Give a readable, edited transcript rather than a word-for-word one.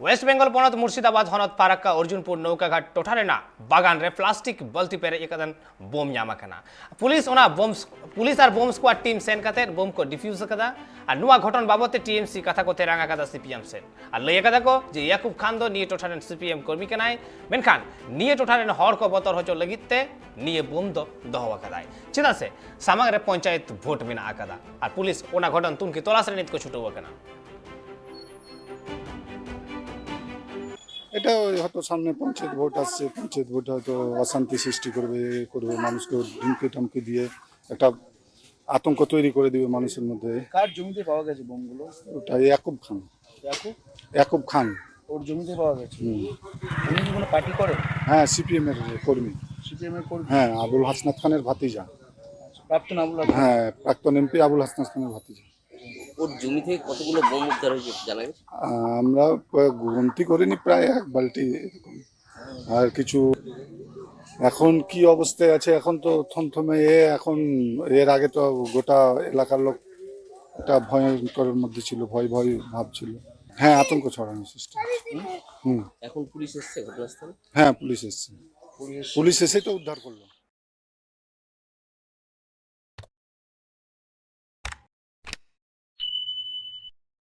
West Bengal Panat মুর্শিদাबाद हनत फारक्का Arjunpur Naukaghat टोठारेना बागान रे plastic Balti पेरे एकदन बोम यामा कना पुलिस और बोम स्क्वाड टीम सेन कते बोम को डिफ्यूज कदा और नुआ घटन बाबते टीएमसी कथा को तेरांगा कदा सीपीएम सेन और लय कदा को जे याकूब खान दो निये टोठारेन सीपीएम कर्मी कनाय मेनखान निये टोठारेन हर को बतर होचो लगिते निये बोम दो दहवा कदाय चेदा से सामग रे पंचायत भोट बिना आकदा और पुलिस ओना घटन तुनकी तलाश रे नित को छुटो कना এটা হয়তো সামনে পঞ্চায়েত ভোট আসছে, পঞ্চায়েত ভোট হয়তো অশান্তি সৃষ্টি করবে মানুষকে ধমকি দিয়ে একটা আতঙ্ক তৈরি করে দিবে মানুষের মধ্যে। কার জমিতে পাওয়া গেছে বোমগুলো? ওটা ইয়াকুব খান। ইয়াকুব খান ওর জমিতে পাওয়া গেছে। উনি কি কোনো পার্টি করে? হ্যাঁ, সিপিএম এর কর্মী। সিপিএম এর কর্মী? হ্যাঁ, আবুল হাসনাত খানের ভাতিজা। প্রাক্তন আবুল হাসনাত? হ্যাঁ, প্রাক্তন এমপি আবুল হাসনাত খানের ভাতিজা। ওর জমি থেকে কতগুলো বোম উদ্ধার হয়েছে জানা গেছে? আমরা গণতি করিনি, প্রায় এক বালতি এরকম। আর কিছু এখন কি অবস্থায় আছে এখন তো থমথমে এখন এর আগে তো গোটা এলাকার লোক একটা ভয়ঙ্করের মধ্যে ছিল, ভয় ভাব ছিল। হ্যাঁ, আতঙ্ক ছড়ানোর চেষ্টা। এখন পুলিশ এসছে ঘটনাস্থলে? হ্যাঁ, পুলিশ এসছে, পুলিশ এসে তো উদ্ধার করলো।